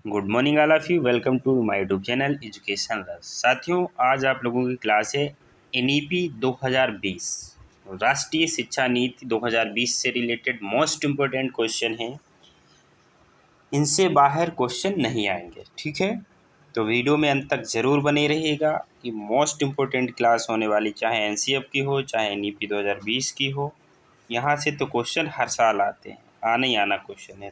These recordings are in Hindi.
Good morning all of you. Welcome to my YouTube channel education रस। साथियों, आज आप लोगों की क्लास है एनईपी 2020 राष्ट्रीय शिक्षा नीति 2020 से रिलेटेड मोस्ट इम्पोर्टेंट क्वेश्चन है। इनसे बाहर क्वेश्चन नहीं आएंगे, ठीक है। तो वीडियो में अंत तक ज़रूर बने रहिएगा कि मोस्ट इम्पोर्टेंट क्लास होने वाली, चाहे एनसीएफ की हो चाहे एनईपी 2020 की हो। यहाँ से तो क्वेश्चन हर साल आते हैं, आना ही आना क्वेश्चन है।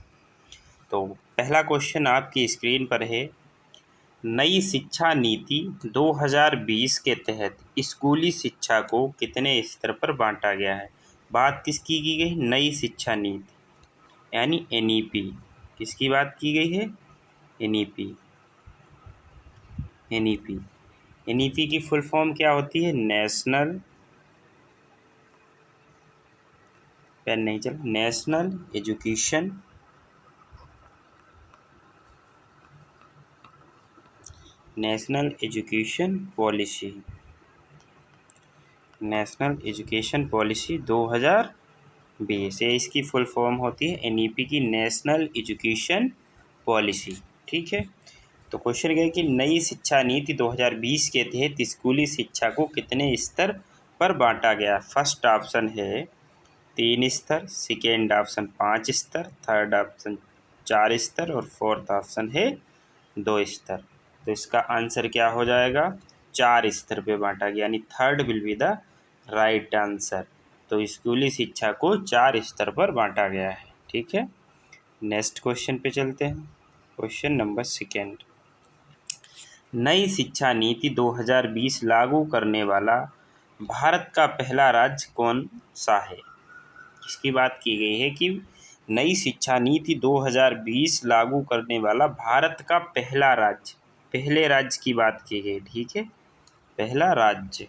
तो पहला क्वेश्चन आपकी स्क्रीन पर है। नई शिक्षा नीति 2020 के तहत स्कूली शिक्षा को कितने स्तर पर बांटा गया है। बात किसकी की गई? नई शिक्षा नीति यानी एनईपी। किसकी बात की गई है? एनईपी। एनईपी एनईपी की फुल फॉर्म क्या होती है? नेशनल, पेन नहीं चल, national education policy. National education policy 2020 ये इसकी फुल फॉर्म होती है एनईपी की, नेशनल एजुकेशन पॉलिसी। ठीक है। तो क्वेश्चन क्या है कि नई शिक्षा नीति 2020 के तहत स्कूली शिक्षा को कितने स्तर पर बांटा गया। फर्स्ट ऑप्शन है 3 स्तर, सेकेंड ऑप्शन 5 स्तर, थर्ड ऑप्शन 4 स्तर और फोर्थ ऑप्शन है 2 स्तर। तो इसका आंसर क्या हो जाएगा? 4 स्तर पे बांटा गया, यानी third will be the right answer. तो स्कूली शिक्षा को 4 स्तर पर बांटा गया है। ठीक है। नेक्स्ट क्वेश्चन पे चलते हैं। Question number second. नई शिक्षा नीति 2020 लागू करने वाला भारत का पहला राज्य कौन सा है। इसकी बात की गई है कि नई शिक्षा नीति 2020 लागू करने वाला भारत का पहला राज्य, पहले राज्य की बात की गई। ठीक है, पहला राज्य।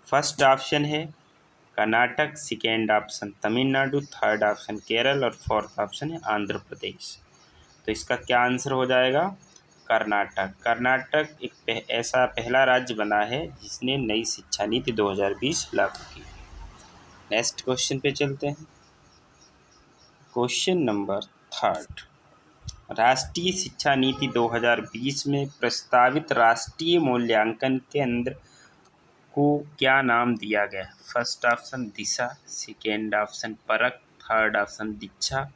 फर्स्ट ऑप्शन है Karnataka, second option Tamil Nadu, third option Kerala और फोर्थ ऑप्शन है आंध्र प्रदेश। तो इसका क्या आंसर हो जाएगा? कर्नाटक। कर्नाटक एक ऐसा पहला राज्य बना है जिसने नई शिक्षा नीति 2020 लागू की। नेक्स्ट क्वेश्चन पे चलते हैं। Question number third. राष्ट्रीय शिक्षा नीति 2020 में प्रस्तावित राष्ट्रीय मूल्यांकन केंद्र को क्या नाम दिया गया? फर्स्ट ऑप्शन दिशा, सेकेंड ऑप्शन परख, थर्ड ऑप्शन दीक्षा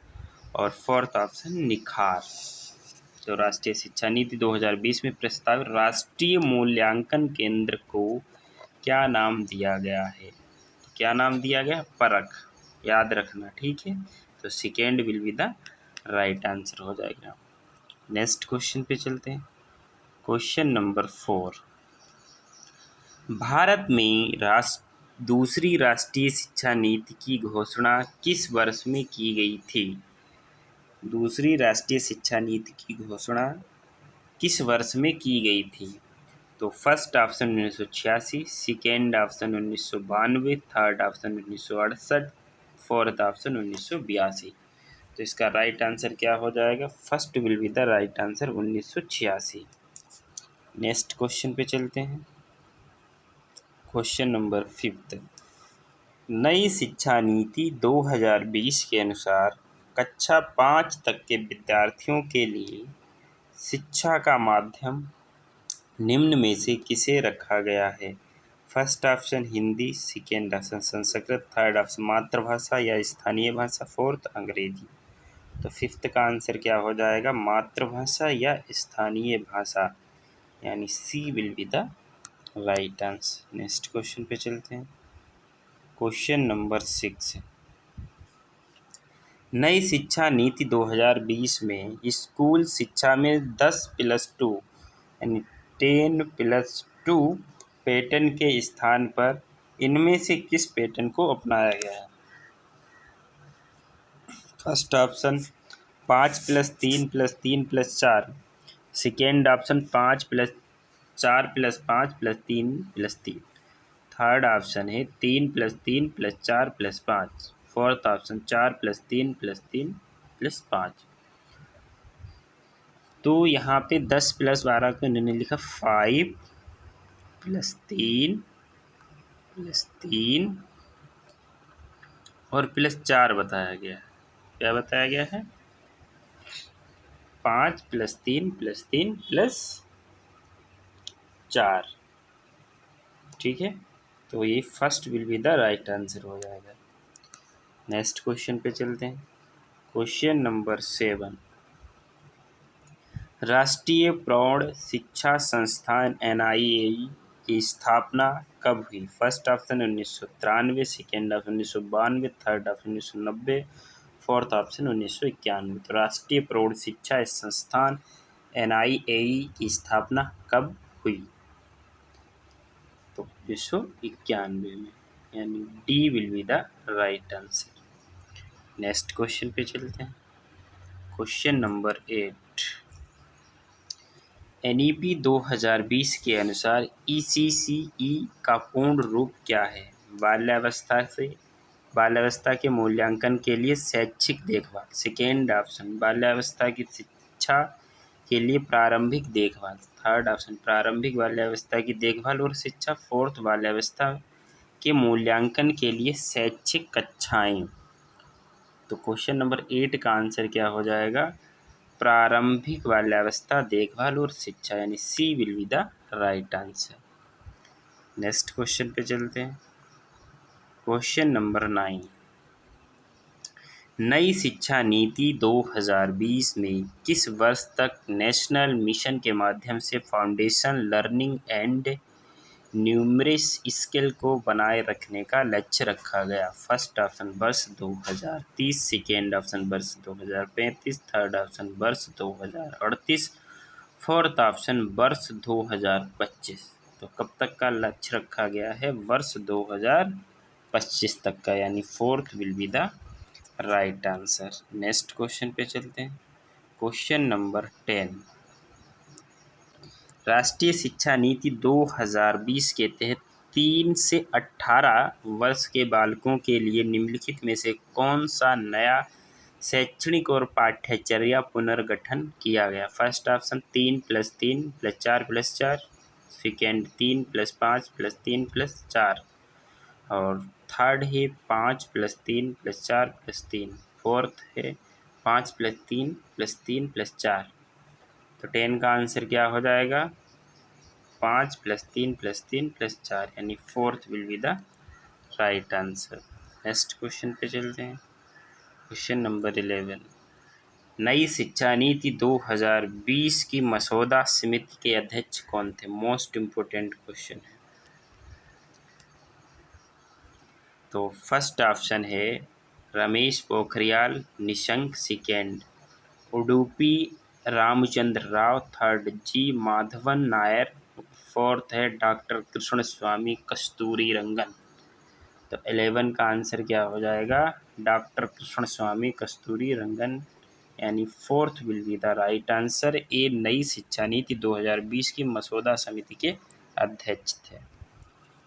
और फोर्थ ऑप्शन निखार। तो राष्ट्रीय शिक्षा नीति 2020 में प्रस्तावित राष्ट्रीय मूल्यांकन केंद्र को क्या नाम दिया गया है? क्या नाम दिया गया? परख। याद रखना, ठीक है। तो second will be the right answer हो जाएगा। नेक्स्ट क्वेश्चन पे चलते हैं। Question number 4। भारत में दूसरी राष्ट्रीय शिक्षा नीति की घोषणा किस वर्ष में की गई थी? दूसरी राष्ट्रीय शिक्षा नीति की घोषणा किस वर्ष में की गई थी? तो first option 1986, second option 1992, third option 1968, fourth option 1982। तो इसका राइट आंसर क्या हो जाएगा? First will be the right answer 1986। Next question पे चलते हैं। Question number 5। नई शिक्षा नीति 2020 के अनुसार कक्षा 5 तक के विद्यार्थियों के लिए शिक्षा का माध्यम निम्न में से किसे रखा गया है? First option Hindi, second option Sanskrit, third option मातृभाषा या स्थानीय भाषा, फोर्थ अंग्रेजी। तो फिफ्थ का आंसर क्या हो जाएगा? मातृभाषा या स्थानीय भाषा, यानी C will be the right answer. Next question पे चलते हैं। Question number 6। नई शिक्षा नीति 2020 में स्कूल शिक्षा में 10+2 यानी 10+2 पैटर्न के स्थान पर इनमें से किस पैटर्न को अपनाया गया है? First option 5+3+3+4, second option 5+4+5+3+3, third option है 3+3+4+5, फोर्थ ऑप्शन 4+3+3+5। तो यहाँ पे 10+12 को इन्होंने लिखा 5+3+3 और +4 बताया गया है। क्या बताया गया है? 5 + 3 + 3 + 4। ठीक है, तो ये first will be the right answer हो जाएगा। नेक्स्ट क्वेश्चन पे चलते हैं। क्वेश्चन नंबर 7, राष्ट्रीय प्रौढ़ शिक्षा संस्थान NIAI की स्थापना कब हुई? First option 1993, second option 1992, third option 1990, fourth option 1991। तो राष्ट्रीय प्रौढ़ शिक्षा संस्थान NIAI की स्थापना कब हुई? तो 1991 में, यानी D will be the right answer. Next question पे चलते हैं। क्वेश्चन नंबर 8, NEP 2020 के अनुसार ECCE का पूर्ण रूप क्या है? बाल्यावस्था के मूल्यांकन के लिए शैक्षिक देखभाल, सेकेंड ऑप्शन बाल्यावस्था की शिक्षा के लिए प्रारंभिक देखभाल, थर्ड ऑप्शन प्रारंभिक बाल्यावस्था की देखभाल और शिक्षा, फोर्थ बाल्यावस्था के मूल्यांकन के लिए शैक्षिक कक्षाएं। तो क्वेश्चन नंबर 8 का आंसर क्या हो जाएगा? प्रारंभिक बाल्यावस्था देखभाल और शिक्षा, यानी C will be the right answer. Next question पे चलते हैं। क्वेश्चन नंबर 9, नई शिक्षा नीति 2020 में किस वर्ष तक नेशनल मिशन के माध्यम से foundation learning and numerous skill को बनाए रखने का लक्ष्य रखा गया? फर्स्ट ऑप्शन वर्ष 2030, सेकेंड ऑप्शन वर्ष 2035, थर्ड ऑप्शन वर्ष 2038, फोर्थ ऑप्शन वर्ष 2025। तो कब तक का लक्ष्य रखा गया है? वर्ष 2025 तक का, यानी fourth will be the right answer. Next question पे चलते हैं। क्वेश्चन नंबर 10, राष्ट्रीय शिक्षा नीति 2020 के तहत 3 से 18 वर्ष के बालकों के लिए निम्नलिखित में से कौन सा नया शैक्षणिक और पाठ्यचर्या पुनर्गठन किया गया? फर्स्ट ऑप्शन 3 + 3 + 4 + 4, सेकेंड 3 + 5 + 3 + 4, और थर्ड है 5 + 3 + 4 + 3, फोर्थ है 5 + 3 + 3 + 4। तो 10 का आंसर क्या हो जाएगा? 5 + 3 + 3 + 4, यानी fourth will be the right answer. Next question पे चलते हैं। क्वेश्चन नंबर 11, नई शिक्षा नीति 2020 की मसौदा समिति के अध्यक्ष कौन थे? मोस्ट इम्पोर्टेंट क्वेश्चन है। तो फर्स्ट ऑप्शन है रमेश पोखरियाल निशंक, सेकेंड उडुपी रामचंद्र राव, थर्ड जी माधवन नायर, फोर्थ है डॉक्टर कृष्ण स्वामी कस्तूरी रंगन। तो 11 का आंसर क्या हो जाएगा? डॉक्टर कृष्ण स्वामी कस्तूरी रंगन, यानी fourth will be the right answer. ए नई शिक्षा नीति 2020 की मसौदा समिति के अध्यक्ष थे।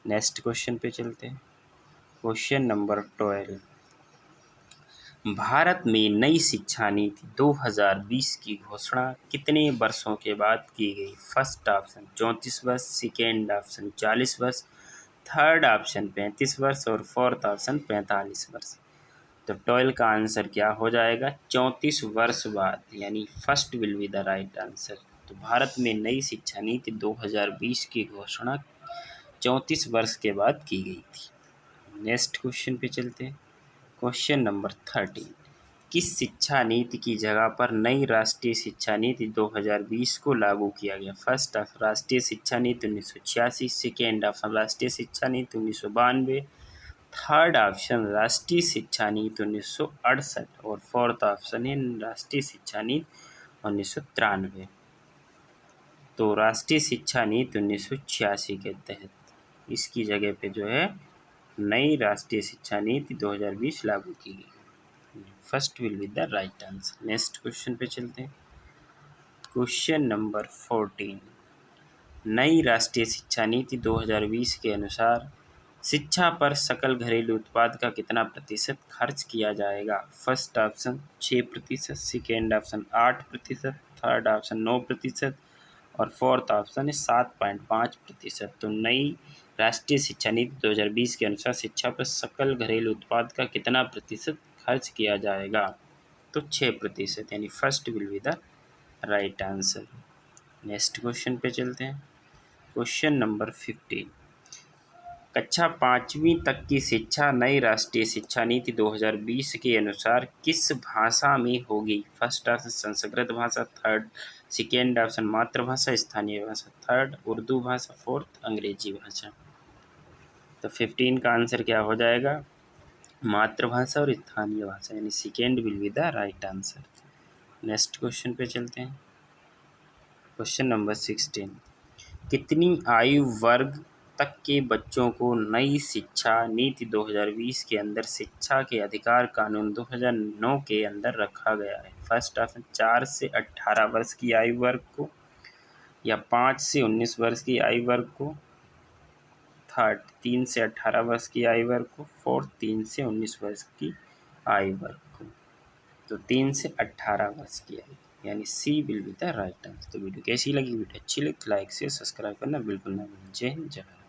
नेक्स्ट क्वेश्चन पे चलते हैं। क्वेश्चन नंबर 12, भारत में नई शिक्षा नीति 2020 की घोषणा कितने वर्षों के बाद की गई? फर्स्ट ऑप्शन 34 वर्ष, सेकेंड ऑप्शन 40 वर्ष, थर्ड ऑप्शन 35 वर्ष, और फोर्थ ऑप्शन 45 वर्ष। तो 12 का आंसर क्या हो जाएगा? 34 वर्ष बाद, यानी first will be the right answer. तो भारत में नई शिक्षा नीति 2020 की घोषणा 34 वर्ष के बाद की गई थी। नेक्स्ट क्वेश्चन पे चलते हैं। क्वेश्चन नंबर 13, किस शिक्षा नीति की जगह पर नई राष्ट्रीय शिक्षा नीति 2020 को लागू किया गया? फर्स्ट ऑप्शन राष्ट्रीय शिक्षा नीति 1986, सेकेंड ऑप्शन राष्ट्रीय शिक्षा नीति 1992, थर्ड ऑप्शन राष्ट्रीय शिक्षा नीति 1968, और फोर्थ ऑप्शन है राष्ट्रीय शिक्षा नीति 1993। तो राष्ट्रीय शिक्षा नीति 1986 के तहत इसकी जगह पे जो है नई राष्ट्रीय शिक्षा नीति 2020 लागू की गई। First will be the right answer. Next question पे चलते हैं। क्वेश्चन नंबर 14, नई राष्ट्रीय शिक्षा नीति 2020 के अनुसार शिक्षा पर सकल घरेलू उत्पाद का कितना प्रतिशत खर्च किया जाएगा? First option 6%, second option 8%, third option 9%, और फोर्थ ऑप्शन है 7.5%। तो नई राष्ट्रीय शिक्षा नीति 2020 के अनुसार शिक्षा पर सकल घरेलू उत्पाद का कितना प्रतिशत खर्च किया जाएगा? तो 6%, यानी first will be the right answer. Next question पे चलते हैं। Question number 15। कक्षा 5वीं तक की शिक्षा नई राष्ट्रीय शिक्षा नीति 2020 के अनुसार किस भाषा में होगी? फर्स्ट ऑप्शन संस्कृत भाषा, थर्ड सेकेंड ऑप्शन मातृभाषा स्थानीय भाषा, थर्ड उर्दू भाषा, फोर्थ अंग्रेजी भाषा। तो 15 का आंसर क्या हो जाएगा? मातृभाषा और स्थानीय भाषा, यानी second will be the right answer. Next question पे चलते हैं। Question number 16। कितनी आयु वर्ग तक के बच्चों को नई शिक्षा नीति 2020 के अंदर शिक्षा के अधिकार कानून 2009 के अंदर रखा गया है? फर्स्ट ऑप्शन 4 से 18 वर्ष की आयु वर्ग को, या 5 से 19 वर्ष की आयु वर्ग को, थर्ड 3 से 18 वर्ष की आयु वर्ग को, फोर्थ 3 से 19 वर्ष की आयु वर्ग को। तो 3 से 18 वर्ष की आयु, यानी C will be the right answer. तो वीडियो कैसी लगी? वीडियो अच्छी लगी तो लाइक से सब्सक्राइब करना बिल्कुल ना भूलें। जय हिंद, जय भारत।